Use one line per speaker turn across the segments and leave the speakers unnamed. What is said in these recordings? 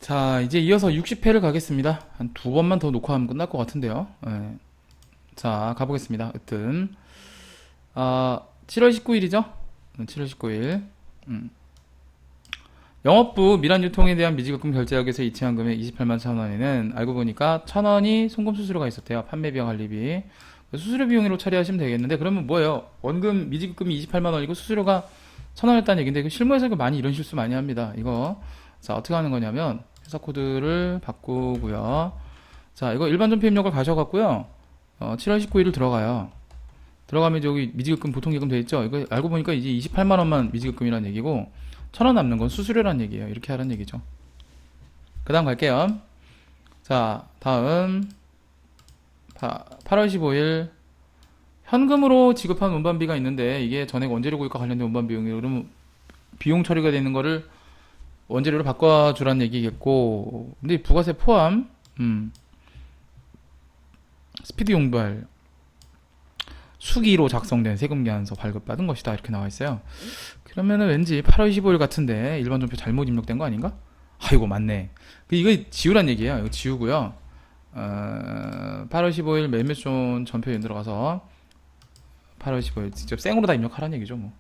자, 이제 이어서 60회를 가겠습니다. 한 두 번만 더 녹화하면 끝날 것 같은데요. 예. 자, 가보겠습니다. 여튼 7월 19일이죠? 7월 19일. 영업부 미란 유통에 대한 미지급금 결제액에서 이체한 금액 28만 1,000원에는 알고 보니까 1,000원이 송금 수수료가 있었대요. 판매 비용 관리비. 수수료 비용으로 처리하시면 되겠는데, 그러면 뭐예요? 원금 미지급금이 28만 원이고 수수료가 1,000원이었다는 얘기인데, 이거 실무에서 많이 이런 실수 많이 합니다. 이거. 자, 어떻게 하는 거냐면 회사 코드를 바꾸고요. 자, 이거 일반 전표 입력을 가셔갖고요. 7월 19일을 들어가요. 들어가면 이제 여기 미지급금 보통예금 돼 있죠. 이거 알고 보니까 이제 28만 원만 미지급금이라는 얘기고 1,000원 남는 건 수수료라는 얘기예요. 이렇게 하라는 얘기죠. 그 다음 갈게요. 자, 다음 8월 15일 현금으로 지급한 운반비가 있는데, 이게 전액 원재료 구입과 관련된 운반 비용이에요. 그러면 비용 처리가 되는 거를 원재료로 바꿔주라는 얘기겠고, 근데 부가세 포함, 스피드 용발, 수기로 작성된 세금계산서 발급받은 것이다. 이렇게 나와 있어요. 그러면은 왠지 8월 15일 같은데 일반 전표 잘못 입력된 거 아닌가? 아이고, 맞네. 이거 지우란 얘기예요. 이거 지우고요. 8월 15일 매매존 전표에 들어가서 8월 15일 직접 생으로 다 입력하라는 얘기죠. 뭐.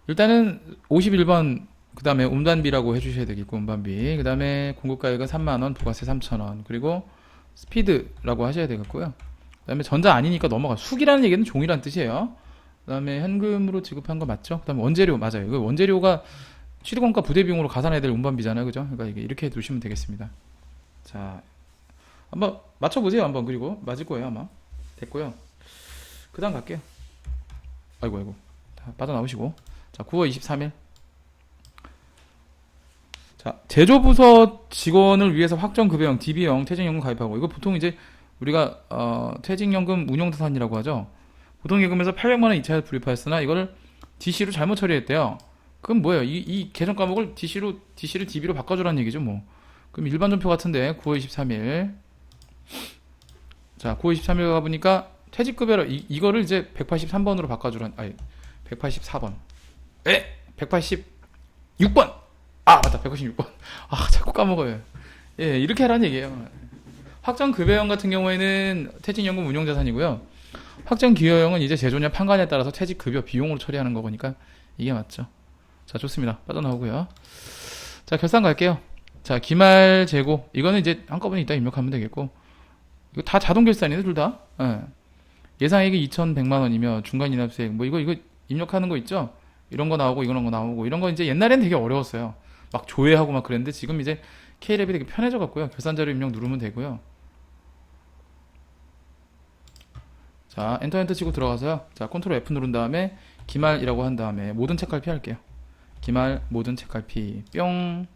일단은 51번 그 다음에 운반비라고 해주셔야 되겠고, 운반비. 그 다음에 공급가액은 3만원, 부가세 3,000원. 그리고 스피드라고 하셔야 되겠고요. 그 다음에 전자 아니니까 넘어가. 수기라는 얘기는 종이란 뜻이에요. 그 다음에 현금으로 지급한 거 맞죠? 그 다음에 원재료, 맞아요. 이거 원재료가 취득원가 부대비용으로 가산해야 될 운반비잖아요. 그죠? 그러니까 이렇게 두시면 되겠습니다. 자, 한번 맞춰보세요. 한번. 그리고 맞을 거예요. 아마. 됐고요. 그 다음 갈게요. 아이고. 다 빠져나오시고. 자, 9월 23일. 자, 제조부서 직원을 위해서 확정급여형, DB형 퇴직연금 가입하고, 이거 보통 이제 우리가 퇴직연금 운용자산이라고 하죠. 보통 예금에서 800만원 이차에 불입하였으나 이거를 DC로 잘못 처리했대요. 그럼 뭐예요? 이 계정 과목을 DC를 DB로 바꿔주라는 얘기죠. 뭐. 그럼 일반 전표 같은데 9월 23일. 자, 9월 23일 가보니까 퇴직급여를 이거를 이제 183번으로 바꿔주라는, 아니 184번. 186번. 아, 맞다. 196번. 아, 자꾸 까먹어요. 예, 이렇게 하라는 얘기예요. 확정급여형 같은 경우에는 퇴직연금 운용자산이고요. 확정기여형은 이제 제조냐 판관에 따라서 퇴직급여 비용으로 처리하는 거니까 이게 맞죠. 자, 좋습니다. 빠져나오고요. 자, 결산 갈게요. 자, 기말 재고. 이거는 이제 한꺼번에 이따 입력하면 되겠고. 이거 다 자동 결산이네, 둘 다. 예. 예상액이 2,100만원이며 중간이납세액. 뭐 이거 입력하는 거 있죠? 이런 거 나오고 이런 거 나오고, 이런 거 이제 옛날엔 되게 어려웠어요. 막 조회하고 막 그랬는데 지금 이제 K랩이 되게 편해져 갖고요. 결산자료 입력 누르면 되고요. 자, 엔터 치고 들어가서요. 자, 컨트롤 F 누른 다음에 기말이라고 한 다음에 모든 책갈피 할게요. 기말 모든 책갈피 뿅.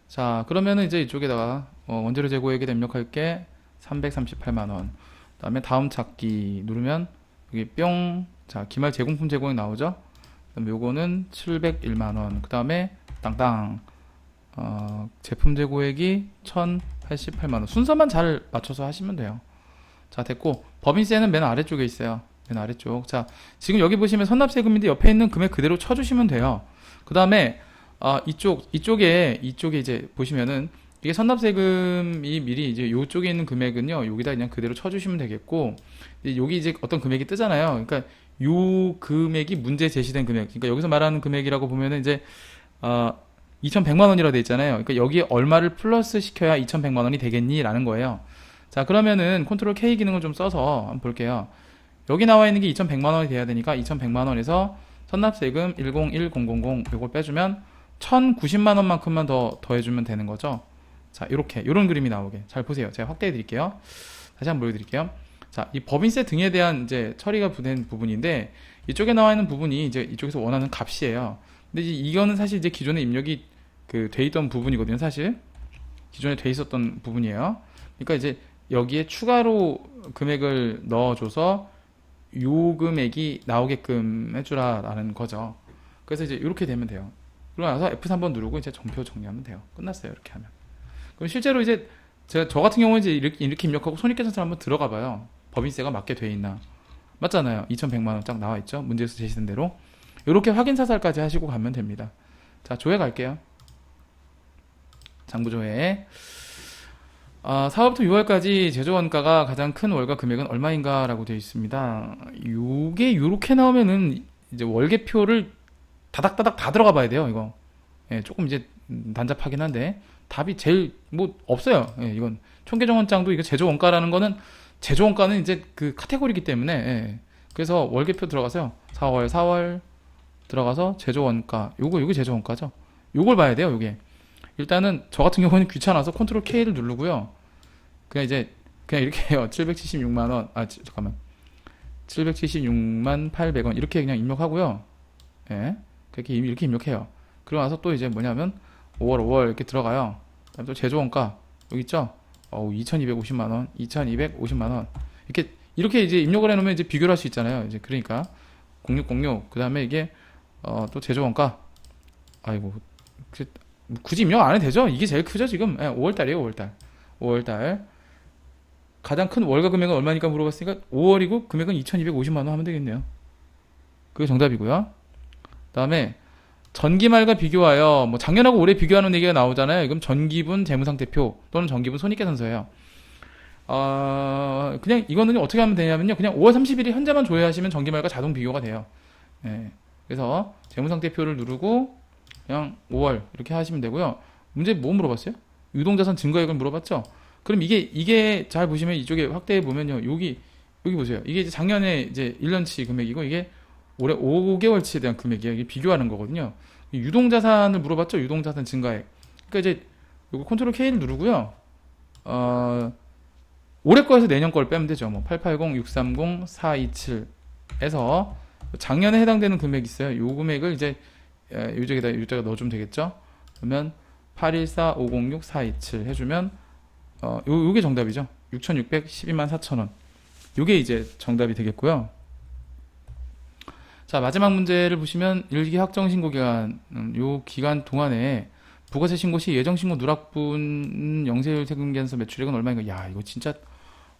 자, 그러면은 이제 이쪽에다가 원재료 재고액에 입력할 게 338만원. 그다음에 다음 찾기 누르면 여기 뿅. 자, 기말 제공품 제공액 나오죠. 그다음에 요거는 701만원. 그다음에 땅땅. 제품 재고액이 1,088만원. 순서만 잘 맞춰서 하시면 돼요. 자, 됐고, 법인세는 맨 아래쪽에 있어요. 맨 아래쪽. 자, 지금 여기 보시면 선납세금인데 옆에 있는 금액 그대로 쳐주시면 돼요. 그 다음에 이쪽에 이제 보시면은 이게 선납세금이 미리 이제 요쪽에 있는 금액은요, 여기다 그냥 그대로 쳐주시면 되겠고, 여기 이제 어떤 금액이 뜨잖아요. 그러니까 요 금액이 문제 제시된 금액. 그러니까 여기서 말하는 금액이라고 보면은 이제 2,100만 원이라고 돼 있잖아요. 그러니까 여기에 얼마를 플러스 시켜야 2,100만 원이 되겠니? 라는 거예요. 자, 그러면은 컨트롤 K 기능을 좀 써서 한번 볼게요. 여기 나와 있는 게 2,100만 원이 돼야 되니까 2,100만 원에서 선납세금 101000 이걸 빼주면 1,090만 원만큼만 더 더해주면 되는 거죠. 자, 요런 그림이 나오게. 잘 보세요. 제가 확대해 드릴게요. 다시 한번 보여드릴게요. 자, 이 법인세 등에 대한 이제 처리가 된 부분인데, 이쪽에 나와 있는 부분이 이제 이쪽에서 원하는 값이에요. 근데 이거는 사실 이제 기존에 입력이 돼 있던 부분이거든요. 사실 기존에 돼 있었던 부분이에요. 그러니까 이제 여기에 추가로 금액을 넣어줘서 요 금액이 나오게끔 해주라라는 거죠. 그래서 이제 이렇게 되면 돼요. 그러고 나서 F3번 누르고 이제 전표 정리하면 돼요. 끝났어요. 이렇게 하면. 그럼 실제로 이제 저 같은 경우는 이제 이렇게 입력하고 손익계산서를 한번 들어가 봐요. 법인세가 맞게 돼 있나. 맞잖아요. 2,100만 원 딱 나와 있죠. 문제에서 제시된 대로. 이렇게 확인 사살까지 하시고 가면 됩니다. 자, 조회 갈게요. 장부조회. 4월부터 6월까지 제조원가가 가장 큰 월가 금액은 얼마인가 라고 되어 있습니다. 요게 요렇게 나오면은 이제 월계표를 다닥다닥 다 들어가 봐야 돼요, 이거. 예, 조금 이제 난잡하긴 한데 답이 제일 뭐 없어요. 예, 이건 총계정원장도 이거 제조원가라는 거는 제조원가는 이제 그 카테고리이기 때문에 예. 그래서 월계표 들어가서요. 4월 들어가서 제조원가 요게 제조원가죠. 요걸 봐야 돼요. 요게 일단은 저 같은 경우는 귀찮아서 컨트롤 K를 누르고요. 그냥 이렇게 해요. 776만 원. 잠깐만. 776만 800원 이렇게 그냥 입력하고요. 예. 이렇게 입력해요. 그러고 나서 또 이제 뭐냐면 5월 이렇게 들어가요. 그다음에 또 제조원가 여기 있죠? 2250만 원, 2250만 원. 이렇게 이제 입력을 해 놓으면 이제 비교를 할 수 있잖아요. 이제 그러니까 0606 그다음에 이게 또 제조원가. 아이고. 굳이 입력 안 해도 되죠? 이게 제일 크죠, 지금? 예, 5월달이에요, 5월달. 가장 큰 월가 금액은 얼마니까 물어봤으니까 5월이고 금액은 2250만 원 하면 되겠네요. 그게 정답이고요. 그다음에 전기말과 비교하여 뭐 작년하고 올해 비교하는 얘기가 나오잖아요. 그럼 전기분 재무상태표 또는 전기분 손익계산서예요. 그냥 이거는 어떻게 하면 되냐면요. 그냥 5월 30일이 현재만 조회하시면 전기말과 자동 비교가 돼요. 예. 그래서 재무상태표를 누르고 그냥 5월 이렇게 하시면 되고요. 문제 뭐 물어봤어요? 유동자산 증거액을 물어봤죠? 그럼 이게 잘 보시면 이쪽에 확대해 보면요. 여기 보세요. 이게 이제 작년에 이제 1년치 금액이고 이게 올해 5개월치에 대한 금액이에요. 이게 비교하는 거거든요. 유동자산을 물어봤죠? 유동자산 증가액. 그러니까 이제 요거 컨트롤 K를 누르고요. 올해 거에서 내년 걸 빼면 되죠. 뭐 880, 630, 427에서 작년에 해당되는 금액이 있어요. 요 금액을 이제 요쪽에다 넣어주면 되겠죠. 그러면 814, 506, 427 해주면 요게 정답이죠. 6,612만 4천원. 요게 이제 정답이 되겠고요. 자, 마지막 문제를 보시면 일기 확정 신고 기간, 요 기간 동안에 부가세 신고 시 예정 신고 누락분 영세율 세금 계산서 매출액은 얼마인가? 야, 이거 진짜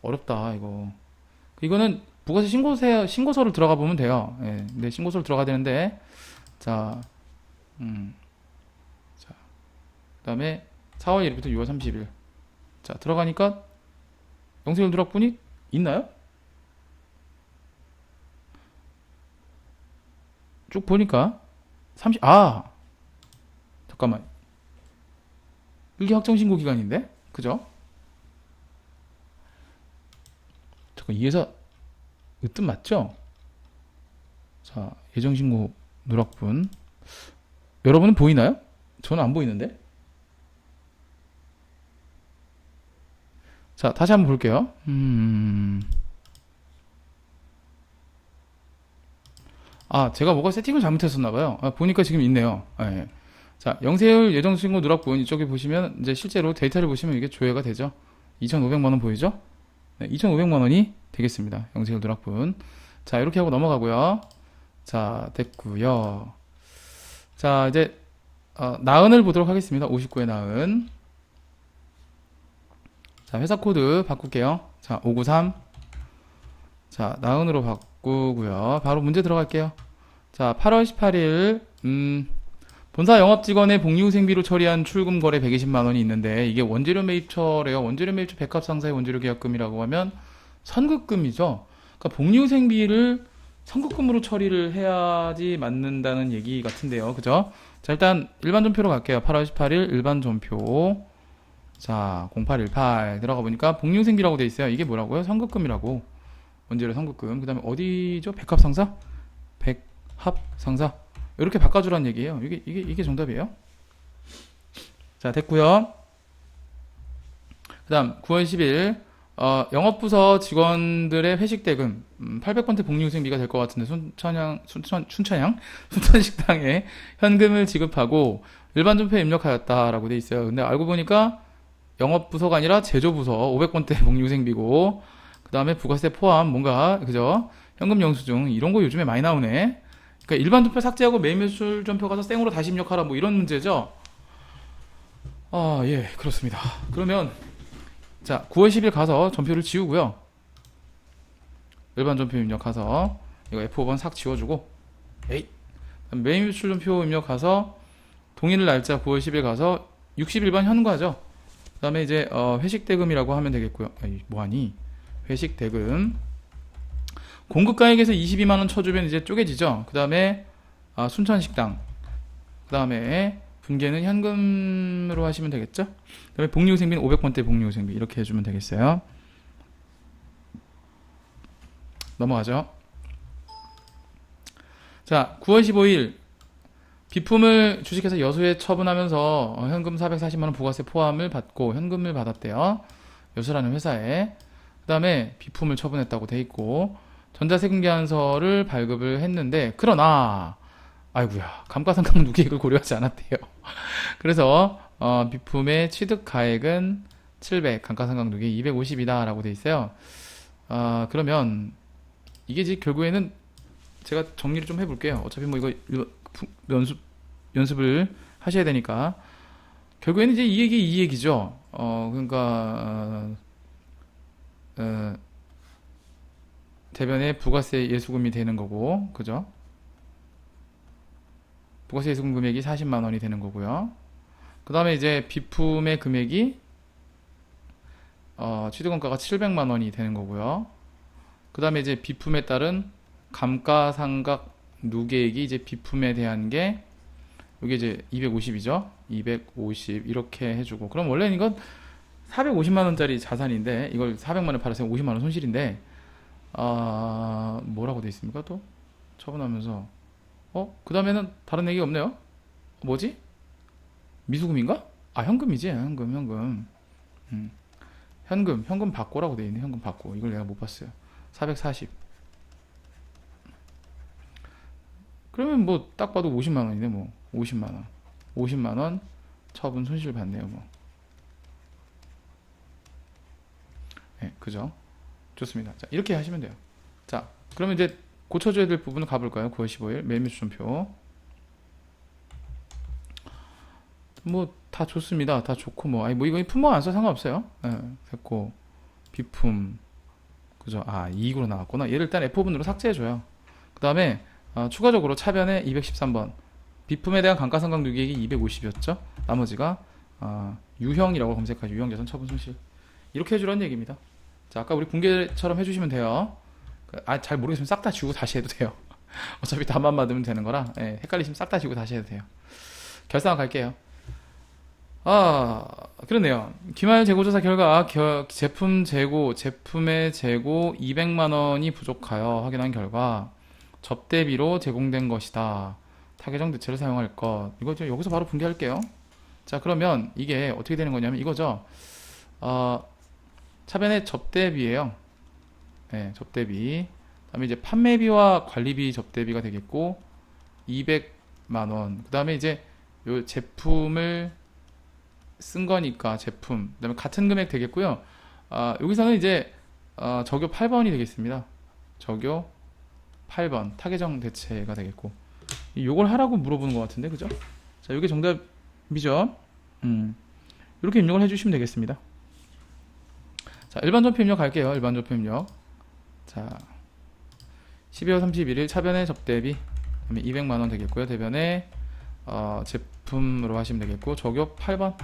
어렵다, 이거. 이거는 부가세 신고서를 들어가 보면 돼요. 예, 네, 신고서를 들어가야 되는데, 자, 자, 그 다음에 4월 1일부터 6월 30일. 자, 들어가니까 영세율 누락분이 있나요? 쭉 보니까 잠깐만. 일기 확정 신고 기간인데? 그죠? 잠깐, 이 회사 으뜸 맞죠? 자, 예정 신고 누락분. 여러분은 보이나요? 저는 안 보이는데? 자, 다시 한번 볼게요. 제가 뭐가 세팅을 잘못했었나봐요. 보니까 지금 있네요. 예. 자, 영세율 예정신고 누락분 이쪽에 보시면 이제 실제로 데이터를 보시면 이게 조회가 되죠. 2,500만원 보이죠? 네, 2,500만원이 되겠습니다. 영세율 누락분. 자, 이렇게 하고 넘어가고요. 자, 됐고요. 자, 이제 나은을 보도록 하겠습니다. 59의 나은. 자, 회사 코드 바꿀게요. 자, 593. 자, 나은으로 바꾸고요. 바로 문제 들어갈게요. 자, 8월 18일 본사 영업직원의 복리후생비로 처리한 출금 거래 120만원이 있는데 이게 원재료 매입처래요. 원재료 매입처 백합상사의 원재료 계약금이라고 하면 선급금이죠. 그러니까 복리후생비를 선급금으로 처리를 해야지 맞는다는 얘기 같은데요. 그죠? 자, 일단 일반 전표로 갈게요. 8월 18일 일반 전표. 자, 0818 들어가 보니까 복리후생비라고 돼 있어요. 이게 뭐라고요? 선급금이라고. 원재료 선급금. 그 다음에 어디죠? 백합상사? 백합상사. 이렇게 바꿔주라는 얘기예요. 이게 정답이에요. 자, 됐고요. 그 다음 9월 10일 영업부서 직원들의 회식 대금 800번대 복리후생비가 될 것 같은데 순천식당에 현금을 지급하고 일반 전표에 입력하였다라고 돼 있어요. 근데 알고 보니까 영업부서가 아니라 제조부서 500번대 복리후생비고 그 다음에 부가세 포함 뭔가 그죠? 현금 영수증 이런 거 요즘에 많이 나오네. 그러니까 일반 전표 삭제하고 매매출 전표 가서 생으로 다시 입력하라 뭐 이런 문제죠. 예, 그렇습니다. 그러면 자, 9월 10일 가서 전표를 지우고요. 일반 전표 입력 가서 이거 F5번 싹 지워주고 매매출 전표 입력 가서 동일 날짜 9월 10일 가서 61번 현과죠. 그 다음에 이제 회식 대금이라고 하면 되겠고요. 아이, 뭐하니? 회식 대금. 공급가액에서 22만원 쳐주면 이제 쪼개지죠. 그 다음에 순천식당. 그 다음에 분계는 현금으로 하시면 되겠죠. 그 다음에 복리후생비는 500번대 복리후생비 이렇게 해주면 되겠어요. 넘어가죠. 자, 9월 15일 비품을 주식회사 여수에 처분하면서 현금 440만원 부가세 포함을 받고 현금을 받았대요. 여수라는 회사에. 그 다음에 비품을 처분했다고 돼 있고 전자세금계산서를 발급을 했는데 그러나 아이고야 감가상각 누계액을 고려하지 않았대요. 그래서 비품의 취득가액은 700 감가상각 누계액 250이다 라고 돼 있어요. 그러면 이게 이제 결국에는 제가 정리를 좀 해볼게요. 어차피 뭐 이거 연습을 하셔야 되니까 결국에는 이제 이 얘기 이 얘기죠. 그러니까 대변에 부가세 예수금이 되는 거고, 그죠? 부가세 예수금 금액이 40만 원이 되는 거고요. 그 다음에 이제 비품의 금액이 취득원가가 700만 원이 되는 거고요. 그 다음에 이제 비품에 따른 감가상각 누계액이 이제 비품에 대한 게 이게 이제 250이죠. 250 이렇게 해주고 그럼 원래는 이건 450만 원짜리 자산인데 이걸 400만 원 팔아서 50만 원 손실인데 뭐라고 돼 있습니까? 또 처분하면서 그 다음에는 다른 얘기 없네요. 뭐지? 미수금인가? 현금이지. 현금. 현금 받고라고 돼 있네. 현금 받고. 이걸 내가 못 봤어요. 440. 그러면 뭐 딱 봐도 50만 원이네. 뭐 50만 원. 50만 원 처분 손실 받네요. 뭐. 네, 그죠? 좋습니다. 자, 이렇게 하시면 돼요. 자, 그러면 이제 고쳐줘야 될 부분을 가볼까요? 9월 15일 매매추천표. 뭐 다 좋습니다. 다 좋고 뭐 이거 품목 안 써 상관없어요. 네, 됐고 비품 그죠? 이익으로 나왔구나. 얘를 일단 F분으로 삭제해줘요. 그 다음에 추가적으로 차변에 213번 비품에 대한 감가상각 누계액이 250이었죠. 나머지가 유형이라고 검색하죠. 유형자산 처분 손실 이렇게 해주라는 얘기입니다. 자, 아까 우리 분계처럼 해주시면 돼요. 잘 모르겠으면 싹 다 지우고 다시 해도 돼요. 어차피 답만 받으면 되는 거라 헷갈리시면 싹 다 지우고 다시 해도 돼요. 결산 갈게요. 그렇네요. 기말 재고조사 결과 제품의 재고 200만원이 부족하여 확인한 결과 접대비로 제공된 것이다. 타계정 대체를 사용할 것. 이거 여기서 바로 분개할게요. 자, 그러면 이게 어떻게 되는 거냐면 이거죠. 차변의 접대비예요. 네, 접대비. 그다음에 이제 판매비와 관리비 접대비가 되겠고 200만원. 그다음에 이제 요 제품을 쓴 거니까 제품. 그다음에 같은 금액 되겠고요. 여기서는 이제 적요 8번이 되겠습니다. 적요 8번 타계정 대체가 되겠고 요걸 하라고 물어보는 것 같은데 그죠? 자, 이게 정답이죠. 이렇게 입력을 해주시면 되겠습니다. 자, 일반 전표 입력 갈게요. 일반 전표 입력. 자, 12월 31일 차변의 접대비 200만원 되겠고요. 대변에 제품으로 하시면 되겠고 적요 8번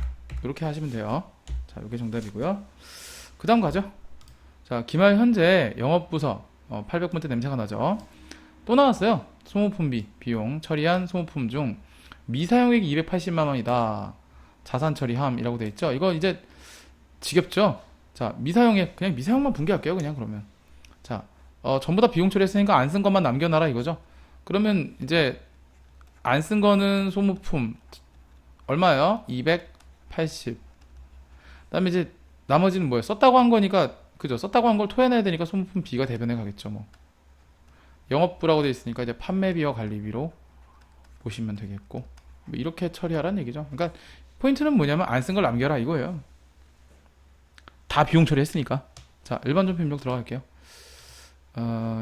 이렇게 하시면 돼요. 자, 이게 정답이고요. 그 다음 가죠. 자, 기말 현재 영업부서 800번대 냄새가 나죠. 또 나왔어요. 소모품비 비용 처리한 소모품 중 미사용액이 280만원이다. 자산 처리함이라고 돼 있죠. 이거 이제 지겹죠. 자, 미사용액 그냥 미사용만 분개할게요. 그냥 그러면 자, 전부 다 비용 처리했으니까 안 쓴 것만 남겨놔라 이거죠. 그러면 이제 안 쓴 거는 소모품 얼마예요? 280. 그다음에 이제 나머지는 뭐예요? 썼다고 한 거니까 그죠? 썼다고 한 걸 토해내야 되니까 소모품 B가 대변에 가겠죠. 뭐 영업부라고 돼 있으니까 이제 판매비와 관리비로 보시면 되겠고 뭐 이렇게 처리하라는 얘기죠. 그러니까 포인트는 뭐냐면 안 쓴 걸 남겨라 이거예요. 다 비용 처리했으니까. 자, 일반 전표 입력 들어갈게요.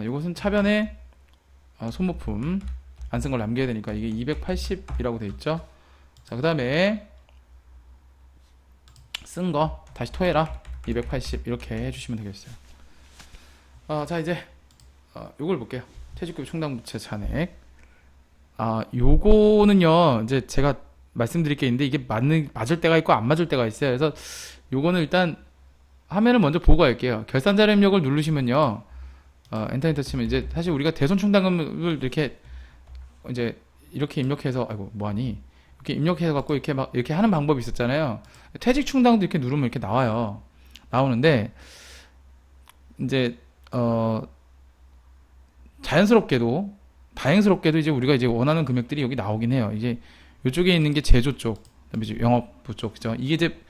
이것은 차변에 소모품 안 쓴 걸 남겨야 되니까 이게 280이라고 돼 있죠. 자, 그 다음에 쓴 거 다시 토해라 280 이렇게 해주시면 되겠어요. 자, 이제 요걸 볼게요. 퇴직급여 충당부채 잔액. 요거는요 이제 제가 말씀드릴 게 있는데 이게 맞을 때가 있고 안 맞을 때가 있어요. 그래서 요거는 일단 화면을 먼저 보고 갈게요. 결산자료 입력을 누르시면요. 엔터 치면 이제 사실 우리가 대손 충당금을 이렇게 이제 이렇게 입력해서 아이고 뭐하니 이렇게 입력해서 갖고 이렇게 막 이렇게 하는 방법이 있었잖아요. 퇴직 충당도 이렇게 누르면 이렇게 나와요. 나오는데 이제 자연스럽게도 다행스럽게도 이제 우리가 이제 원하는 금액들이 여기 나오긴 해요. 이제 이쪽에 있는 게 제조 쪽, 그다음에 이제 영업부 쪽, 그죠? 이게 이제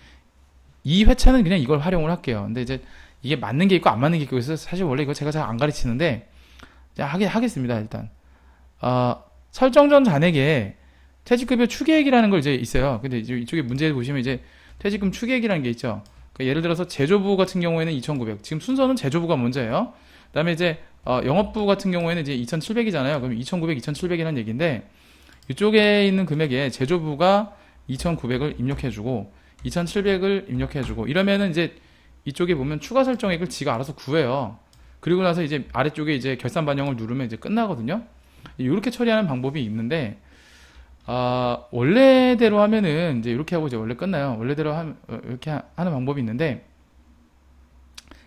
이 회차는 그냥 이걸 활용을 할게요. 근데 이제 이게 맞는 게 있고 안 맞는 게 있고 그래서 사실 원래 이거 제가 잘 안 가르치는데 하겠습니다. 일단 설정 전 잔액에 퇴직급여 추계액이라는 걸 이제 있어요. 근데 이제 이쪽에 문제 보시면 이제 퇴직금 추계액이라는 게 있죠. 그러니까 예를 들어서 제조부 같은 경우에는 2,900. 지금 순서는 제조부가 먼저예요. 그다음에 이제 영업부 같은 경우에는 이제 2,700이잖아요. 그럼 2,900, 2,700이라는 얘기인데 이쪽에 있는 금액에 제조부가 2,900을 입력해주고 2,700을 입력해주고 이러면은 이제 이쪽에 보면 추가 설정액을 지가 알아서 구해요. 그리고 나서 이제 아래쪽에 이제 결산 반영을 누르면 이제 끝나거든요. 이렇게 처리하는 방법이 있는데 원래대로 하면은 이제 이렇게 하고 이제 원래 끝나요. 원래대로 이렇게 하는 방법이 있는데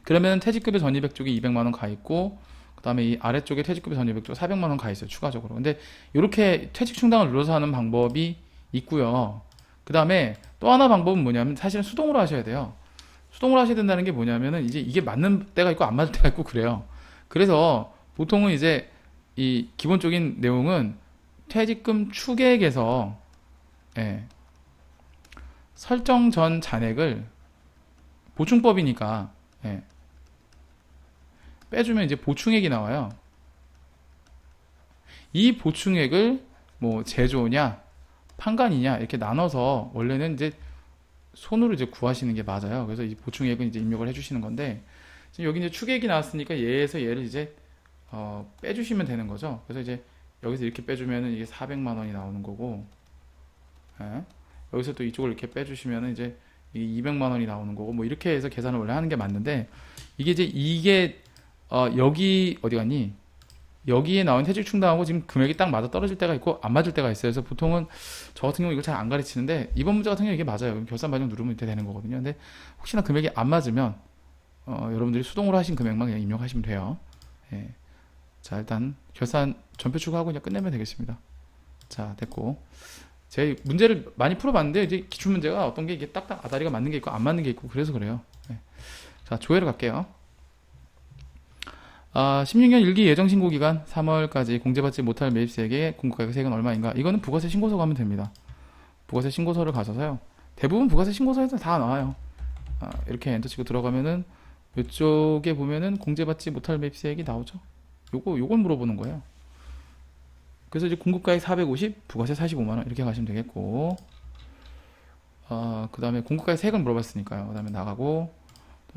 그러면 퇴직급여 전입액 쪽에 200만 원 가 있고 그 다음에 이 아래쪽에 퇴직급여 전입액 쪽 400만 원 가 있어요. 추가적으로. 근데 이렇게 퇴직 충당을 눌러서 하는 방법이 있고요. 그 다음에 또 하나 방법은 뭐냐면 사실은 수동으로 하셔야 돼요. 수동으로 하셔야 된다는 게 뭐냐면은 이제 이게 맞는 때가 있고 안 맞을 때가 있고 그래요. 그래서 보통은 이제 이 기본적인 내용은 퇴직금 추계액에서 설정 전 잔액을 보충법이니까 빼주면 이제 보충액이 나와요. 이 보충액을 뭐 제조냐 판관이냐 이렇게 나눠서 원래는 이제 손으로 이제 구하시는 게 맞아요. 그래서 이 보충액은 이제 입력을 해주시는 건데 지금 여기 이제 추계액이 나왔으니까 얘에서 얘를 이제 빼주시면 되는 거죠. 그래서 이제 여기서 이렇게 빼주면은 이게 400만 원이 나오는 거고, 여기서 또 이쪽을 이렇게 빼주시면은 이제 이 200만 원이 나오는 거고, 뭐 이렇게 해서 계산을 원래 하는 게 맞는데 이게 여기 어디 갔니? 여기에 나온 퇴직 충당하고 지금 금액이 딱 맞아 떨어질 때가 있고 안 맞을 때가 있어요. 그래서 보통은 저 같은 경우 이걸 잘 안 가르치는데 이번 문제 같은 경우 이게 맞아요. 그럼 결산 반영 누르면 이렇게 되는 거거든요. 근데 혹시나 금액이 안 맞으면 여러분들이 수동으로 하신 금액만 그냥 입력하시면 돼요. 자, 일단 결산 전표 추가하고 그냥 끝내면 되겠습니다. 자, 됐고 제 문제를 많이 풀어봤는데 이제 기출 문제가 어떤 게 이게 딱딱 아다리가 맞는 게 있고 안 맞는 게 있고 그래서 그래요. 자, 조회를 갈게요. 16년 1기 예정신고 기간 3월까지 공제받지 못할 매입세액의 공급가격세액은 얼마인가? 이거는 부가세 신고서 가면 됩니다. 부가세 신고서를 가셔서요. 대부분 부가세 신고서에서 다 나와요. 이렇게 엔터 치고 들어가면은 이쪽에 보면은 공제받지 못할 매입세액이 나오죠. 요걸 물어보는 거예요. 그래서 이제 공급가액 450, 부가세 45만원 이렇게 가시면 되겠고, 그 다음에 공급가액 세액을 물어봤으니까요. 그 다음에 나가고,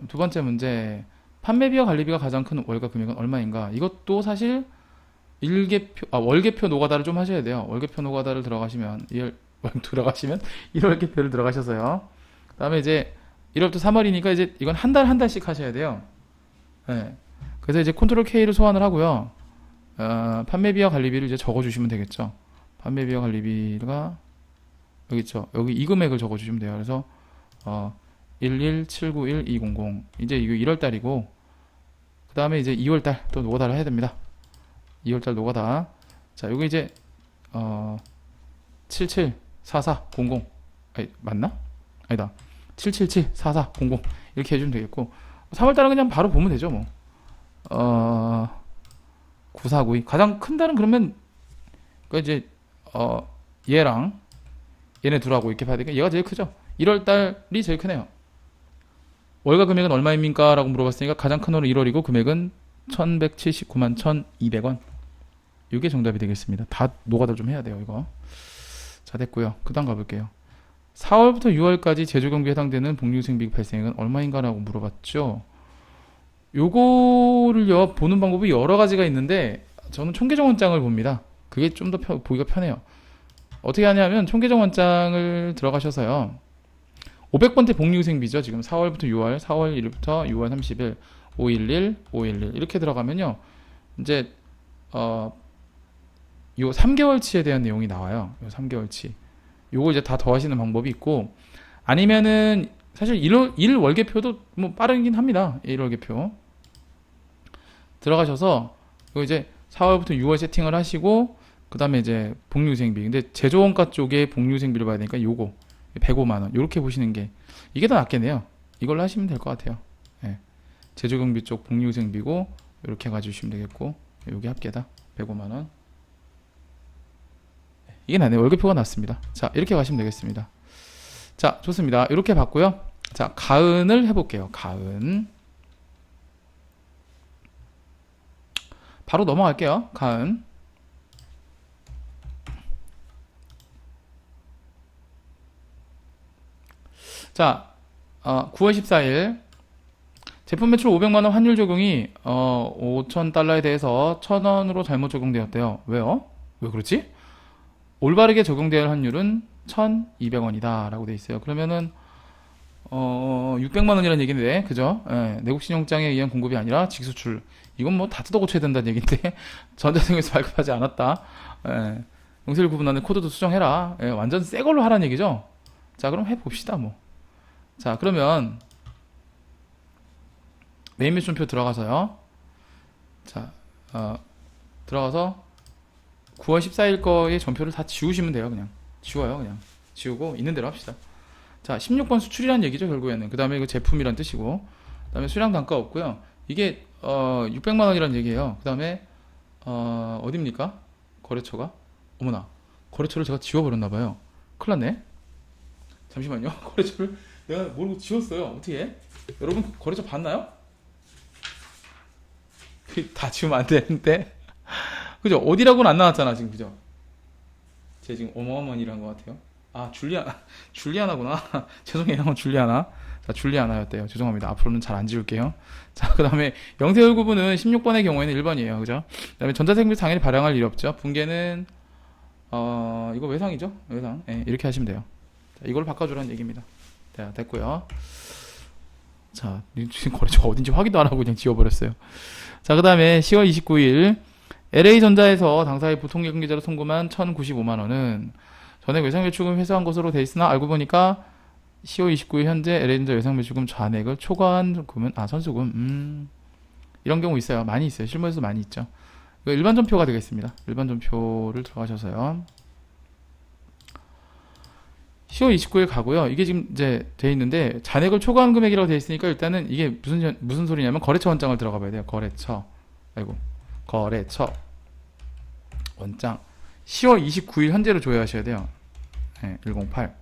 두 번째 문제, 판매비와 관리비가 가장 큰 월가 금액은 얼마인가? 이것도 사실 월계표 노가다를 좀 하셔야 돼요. 월계표 노가다를 들어가시면 1월계표를 들어가셔서요. 그 다음에 이제 1월부터 3월이니까 이제 이건 한 달 한 달씩 하셔야 돼요. 그래서 이제 컨트롤 K를 소환을 하고요. 판매비와 관리비를 이제 적어주시면 되겠죠. 판매비와 관리비가 여기 있죠. 여기 이 금액을 적어주시면 돼요. 그래서 11791,200 이제 이거 1월달이고 그 다음에 이제 2월달 또 노가다를 해야 됩니다. 2월달 노가다. 자, 여기 이제 774400 아니, 맞나? 아니다. 7774400 이렇게 해주면 되겠고 3월달은 그냥 바로 보면 되죠. 뭐 9492 가장 큰 달은 그러면 그 이제 얘랑 얘네 둘하고 이렇게 봐야 되니까 얘가 제일 크죠. 1월달이 제일 크네요. 월가 금액은 얼마입니까? 라고 물어봤으니까 가장 큰 월은 1월이고 금액은 1179만 1200원. 이게 정답이 되겠습니다. 다 노가다 좀 해야 돼요, 이거. 자, 됐고요. 그 다음 가볼게요. 4월부터 6월까지 제조경비에 해당되는 복리후생 비급 발생액은 얼마인가? 라고 물어봤죠. 요거를요, 보는 방법이 여러 가지가 있는데 저는 총계정원장을 봅니다. 그게 좀 더 보기가 편해요. 어떻게 하냐면 총계정원장을 들어가셔서요. 500번째 복리후생비죠. 지금 4월부터 6월, 4월 1일부터 6월 30일, 511, 511 이렇게 들어가면요. 이제 요 3개월치에 대한 내용이 나와요. 요 3개월치. 요거 이제 다 더하시는 방법이 있고, 아니면은 사실 일 월계표도 뭐 빠르긴 합니다. 일 월계표 들어가셔서 이거 이제 4월부터 6월 세팅을 하시고, 그 다음에 이제 복리후생비. 근데 제조원가 쪽에 복리후생비를 봐야 되니까 요거 105만원 요렇게 보시는 게 이게 더 낫겠네요. 이걸로 하시면 될 것 같아요. 예. 제조경비 쪽 복리후생비고 이렇게 가져주시면 되겠고, 여기 합계다 105만원. 이게 낫네요. 월급표가 낫습니다. 자, 이렇게 가시면 되겠습니다. 자, 좋습니다. 이렇게 봤고요. 자, 가은을 해볼게요. 가은. 바로 넘어갈게요. 가은. 자, 9월 14일 제품 매출 500만원 환율 적용이 5,000달러에 대해서 1,000원으로 잘못 적용되었대요. 왜요? 왜 그렇지? 올바르게 적용될 환율은 1,200원이다 라고 돼 있어요. 그러면은 600만원이라는 얘기인데, 그죠? 예, 내국신용장에 의한 공급이 아니라 직수출. 이건 뭐 다 뜯어 고쳐야 된다는 얘기인데 전자생에서 발급하지 않았다. 예, 용세를 구분하는 코드도 수정해라. 예, 완전 새 걸로 하라는 얘기죠. 자, 그럼 해봅시다 뭐. 자, 그러면 메인 매출표 들어가서요. 자, 들어가서 9월 14일 거의 전표를 다 지우시면 돼요. 그냥 지워요. 그냥 지우고 있는 대로 합시다. 자, 16번 수출이란 얘기죠, 결국에는. 그 다음에 이거 제품이란 뜻이고, 그 다음에 수량 단가 없고요. 이게 600만원이란 얘기예요. 그 다음에 어딥니까? 거래처가? 어머나, 거래처를 제가 지워버렸나봐요. 큰일 났네. 잠시만요. 거래처를 내가 모르고 지웠어요. 어떻게 해? 여러분 거래처 봤나요? 다 지우면 안 되는데. 그죠? 어디라고는 안 나왔잖아 지금. 그죠? 제 지금 어머어머니란 것 같아요. 아, 줄리아나구나. 죄송해요. 줄리아나. 자, 줄리아나였대요. 죄송합니다. 앞으로는 잘 안 지울게요. 자, 그 다음에 영세율 구분은 16번의 경우에는 1번이에요. 그죠? 그 다음에 전자생비 당연히 발행할 일이 없죠. 분계는 이거 외상이죠? 외상. 네, 이렇게 하시면 돼요. 자, 이걸 바꿔주라는 얘기입니다. 자, 됐고요. 자, 지금 거래처가 어딘지 확인도 안 하고 그냥 지워버렸어요. 자, 그 다음에 10월 29일 LA전자에서 당사의 보통예금계좌로 송금한 1,095만원은 전액 외상매출금 회수한 것으로 돼 있으나 알고 보니까 10월 29일 현재 LA전자 외상매출금 잔액을 초과한 금은 선수금. 이런 경우 있어요. 많이 있어요. 실무에서 많이 있죠. 이거 일반 전표가 되겠습니다. 일반 전표를 들어가셔서요. 10월 29일 가고요. 이게 지금 이제 돼 있는데 잔액을 초과한 금액이라고 돼 있으니까 일단은 이게 무슨 소리냐면 거래처 원장을 들어가 봐야 돼요. 거래처. 거래처 원장 10월 29일 현재로 조회하셔야 돼요. 네, 108.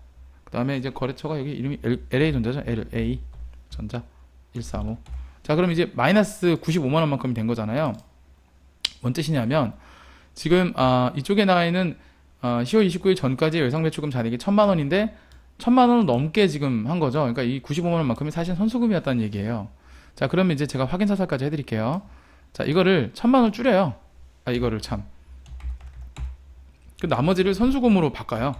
그 다음에 이제 거래처가 여기 이름이 LA전자죠. LA전자 135. 자, 그럼 이제 마이너스 95만원만큼이 된 거잖아요. 뭔 뜻이냐면 지금 이쪽에 나와 있는 10월 29일 전까지 외상매출금 잔액이 1,000만원인데 1,000만원을 넘게 지금 한 거죠. 그러니까 이 95만원만큼이 사실 선수금이었다는 얘기예요. 자, 그러면 이제 제가 확인 사살까지 해드릴게요. 자, 이거를 1,000만원 줄여요. 이거를 참. 그 나머지를 선수금으로 바꿔요.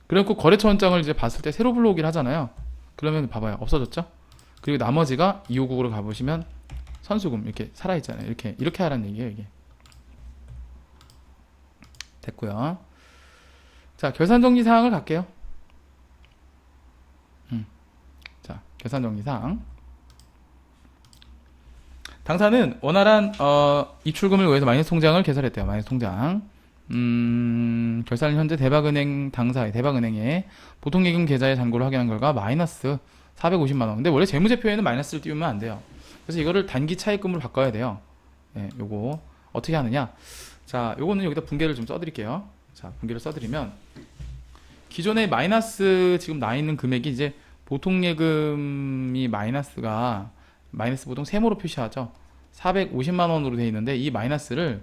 그래갖고 거래처 원장을 이제 봤을 때 새로 불러오긴 하잖아요. 그러면 봐봐요. 없어졌죠? 그리고 나머지가 259으로 가보시면 선수금 이렇게 살아있잖아요. 이렇게 하라는 얘기예요, 이게. 됐고요. 자, 결산정리사항을 갈게요. 자, 결산정리사항. 당사는 원활한 입출금을 위해서 마이너스 통장을 개설했대요. 마이너스 통장. 결산은 현재 대박은행 당사의 대박은행에 보통예금 계좌의 잔고를 확인한 결과 마이너스 450만원. 근데 원래 재무제표에는 마이너스를 띄우면 안 돼요. 그래서 이거를 단기 차입금으로 바꿔야 돼요. 네, 요거 어떻게 하느냐. 자, 요거는 여기다 분계를 좀 써드릴게요. 자, 분계를 써드리면 기존에 마이너스 지금 나 있는 금액이 이제 보통예금이 마이너스 보통 세모로 표시하죠. 450만원으로 되어 있는데 이 마이너스를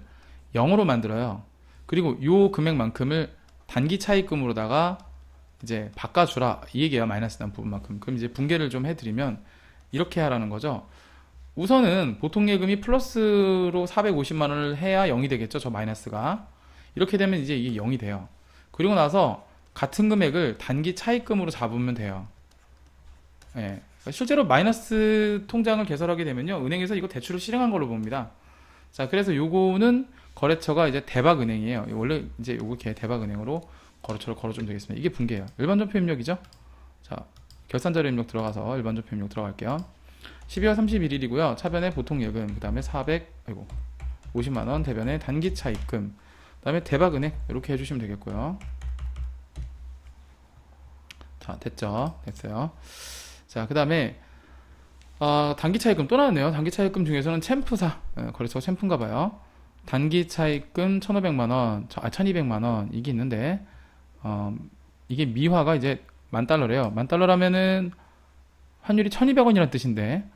0으로 만들어요. 그리고 요 금액만큼을 단기 차입금으로다가 이제 바꿔주라 이 얘기예요. 마이너스 난 부분만큼. 그럼 이제 분계를 좀 해드리면 이렇게 하라는 거죠. 우선은 보통예금이 플러스로 450만원을 해야 0이 되겠죠. 저 마이너스가. 이렇게 되면 이제 이게 0이 돼요. 그리고 나서 같은 금액을 단기 차입금으로 잡으면 돼요. 예. 실제로 마이너스 통장을 개설하게 되면요, 은행에서 이거 대출을 실행한 걸로 봅니다. 자, 그래서 요거는 거래처가 이제 대박은행이에요. 원래 이제 요거 걔 대박은행으로 거래처를 걸어주면 되겠습니다. 이게 분계예요. 일반 전표 입력이죠. 자, 결산자료 입력 들어가서 일반 전표 입력 들어갈게요. 12월 31일이고요. 차변에 보통 예금, 그 다음에 50만원, 대변에 단기 차입금, 그 다음에 대박은행 이렇게 해주시면 되겠고요. 자, 됐죠? 됐어요. 자, 그 다음에 단기 차입금 또 나왔네요. 단기 차입금 중에서는 챔프사, 거래처가 챔프인가봐요. 단기 차입금 1,500만원, 1,200만원 이게 있는데 이게 미화가 이제 $10,000래요. $10,000라면은 환율이 1,200원이라는 뜻인데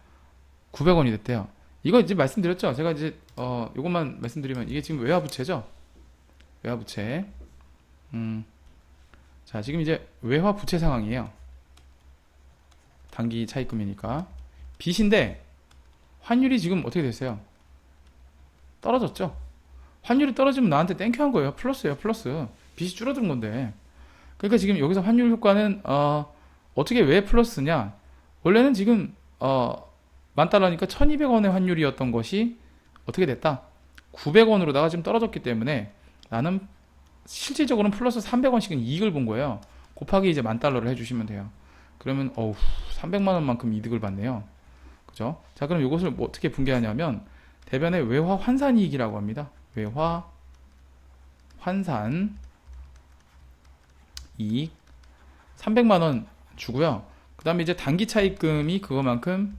900원이 됐대요. 이거 이제 말씀드렸죠. 제가 이제 요것만 말씀드리면 이게 지금 외화부채죠. 외화부채. 자, 지금 이제 외화부채 상황이에요. 단기 차입금이니까 빚인데 환율이 지금 어떻게 됐어요? 떨어졌죠. 환율이 떨어지면 나한테 땡큐 한 거예요. 플러스예요. 플러스. 빚이 줄어든 건데. 그러니까 지금 여기서 환율 효과는 어떻게 왜 플러스냐? 원래는 지금 $10,000니까 1,200원의 환율이었던 것이 어떻게 됐다? 900원으로다가 지금 떨어졌기 때문에 나는 실질적으로는 플러스 300원씩은 이익을 본 거예요. 곱하기 이제 $10,000를 해주시면 돼요. 그러면 300만 원만큼 이득을 받네요. 그죠? 자, 그럼 이것을 뭐 어떻게 분개하냐면 대변의 외화 환산 이익이라고 합니다. 외화 환산 이익 300만 원 주고요. 그 다음에 이제 단기 차입금이 그거만큼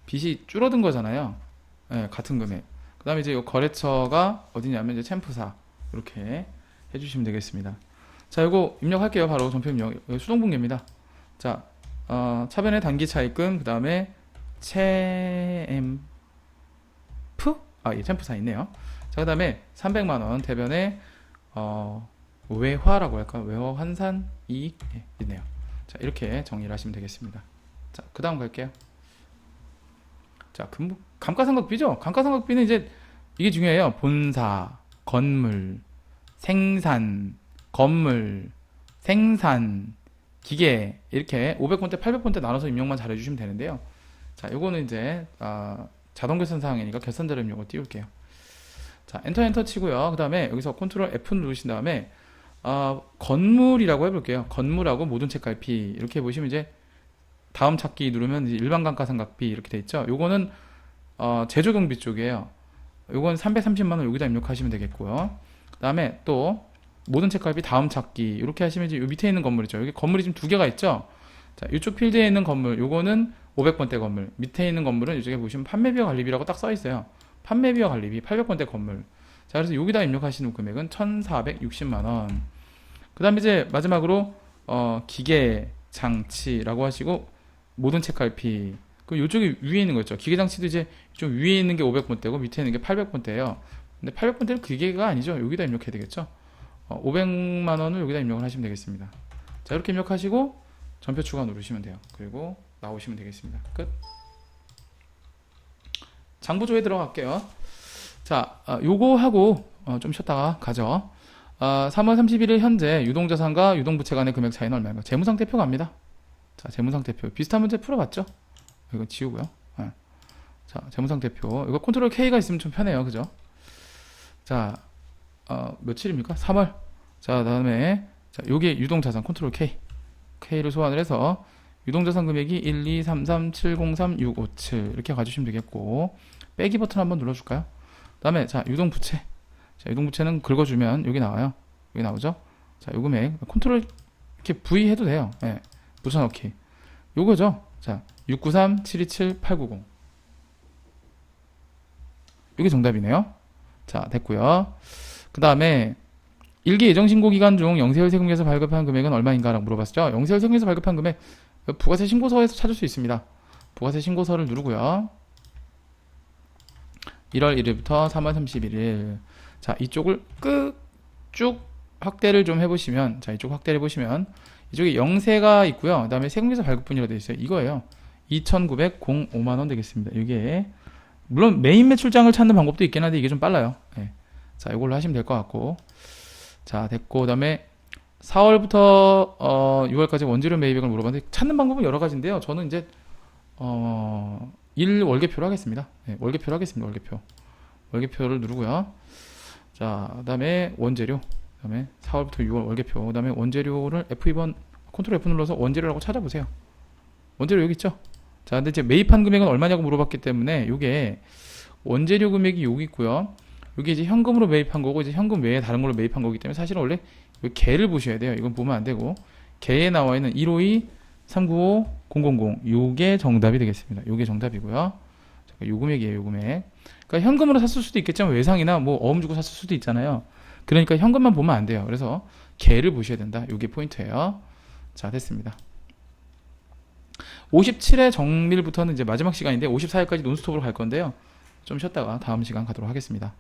빚이 줄어든 거잖아요. 네, 같은 금액. 그 다음에 이제 이 거래처가 어디냐면 이제 챔프사 이렇게 해주시면 되겠습니다. 자, 이거 입력할게요. 바로 전표 입력. 수동분계입니다. 자, 차변의 단기 차입금, 그 다음에 챔프? 예, 챔프사 있네요. 자, 그 다음에 300만원 대변에 외화라고 할까? 외화 환산 이익 있네요. 자, 이렇게 정리를 하시면 되겠습니다. 자, 그 다음 갈게요. 자, 감가상각비죠? 감가상각비는 이제 이게 중요해요. 본사, 건물, 생산, 건물, 생산, 기계 이렇게 500번대, 800번대 나눠서 입력만 잘 해주시면 되는데요. 자, 요거는 이제 자동 결산 사항이니까 결산자료 입력을 띄울게요. 자, 엔터 치고요. 그 다음에 여기서 컨트롤 F 누르신 다음에 건물이라고 해볼게요. 건물하고 모든 책갈피 이렇게 보시면 이제 다음 찾기 누르면 이제 일반 감가상각비 이렇게 돼 있죠. 요거는 제조 경비 쪽이에요. 요건 330만 원 여기다 입력하시면 되겠고요. 그 다음에 또 모든 책갈피 다음 찾기 이렇게 하시면 이제 요 밑에 있는 건물이죠. 여기 건물이 지금 두 개가 있죠. 자, 이쪽 필드에 있는 건물 요거는 500번대 건물, 밑에 있는 건물은 이쪽에 보시면 판매비와 관리비라고 딱 써 있어요. 판매비와 관리비 800번대 건물. 자, 그래서 여기다 입력하시는 금액은 1,460만 원. 그 다음에 이제 마지막으로 기계 장치라고 하시고 모든 책갈피. 그럼 이쪽에 위에 있는 거 있죠. 기계 장치도 이제 좀 위에 있는 게 500번대고 밑에 있는 게 800번대예요. 근데 800번대는 기계가 아니죠. 여기다 입력해야 되겠죠. 500만 원을 여기다 입력을 하시면 되겠습니다. 자, 이렇게 입력하시고 전표 추가 누르시면 돼요. 그리고 나오시면 되겠습니다. 끝. 장부조에 들어갈게요. 자, 요거 하고 좀 쉬었다가 가죠. 3월 31일 현재 유동자산과 유동부채 간의 금액 차이는 얼마인가? 재무상태표 갑니다. 자, 재무상태표 비슷한 문제 풀어봤죠? 이거 지우고요. 네. 자, 재무상태표 이거 컨트롤 K가 있으면 좀 편해요. 그죠? 자, 며칠입니까? 3월. 자, 다음에 자, 요게 유동자산 컨트롤 K를 소환을 해서 유동자산 금액이 1, 2, 3, 3, 7, 0, 3, 6, 5, 7 이렇게 가주시면 되겠고 빼기 버튼 한번 눌러줄까요? 그 다음에 자, 유동부채. 자, 유동부채는 긁어주면 여기 나와요. 여기 나오죠? 자, 요 금액 컨트롤 이렇게 V 해도 돼요. 예, 네, 붙여넣기. 요거죠? 자, 693, 727, 890 이게 정답이네요. 자, 됐고요. 그 다음에 일기 예정신고 기간 중 영세율 세금에서 발급한 금액은 얼마인가 라고 물어봤죠. 영세율 세금에서 발급한 금액 부가세 신고서에서 찾을 수 있습니다. 부가세 신고서를 누르고요. 1월 1일부터 3월 31일. 자, 이쪽을 쭉 확대를 좀 해보시면, 자, 이쪽 확대를 해보시면, 이쪽에 영세가 있고요. 그 다음에 세금에서 발급분이라고 되어 있어요. 이거예요. 2,905만원 되겠습니다. 이게, 물론 메인 매출장을 찾는 방법도 있긴 한데, 이게 좀 빨라요. 네. 자, 이걸로 하시면 될 것 같고. 자, 됐고, 그 다음에 4월부터 6월까지 원재료 매입액을 물어봤는데, 찾는 방법은 여러 가지인데요. 저는 이제, 1 월계표로 하겠습니다. 네, 월계표로 하겠습니다. 월계표를 누르고요. 자, 그다음에 원재료. 그다음에 4월부터 6월 월계표. 그다음에 원재료를 F2번 컨트롤 F 눌러서 원재료라고 찾아보세요. 원재료 여기 있죠? 자, 근데 이제 매입한 금액은 얼마냐고 물어봤기 때문에 요게 원재료 금액이 여기 있고요. 여기 이제 현금으로 매입한 거고 이제 현금 외에 다른 걸로 매입한 거기 때문에 사실은 원래 개를 보셔야 돼요. 이건 보면 안 되고 개에 나와 있는 152 395 000 요게 정답이 되겠습니다. 요게 정답이고요. 요 금액이에요. 요 금액. 그러니까 현금으로 샀을 수도 있겠지만 외상이나 뭐 어음 주고 샀을 수도 있잖아요. 그러니까 현금만 보면 안 돼요. 그래서 개를 보셔야 된다. 요게 포인트예요. 자, 됐습니다. 57회 정밀부터는 이제 마지막 시간인데 54회까지 논스톱으로 갈 건데요. 좀 쉬었다가 다음 시간 가도록 하겠습니다.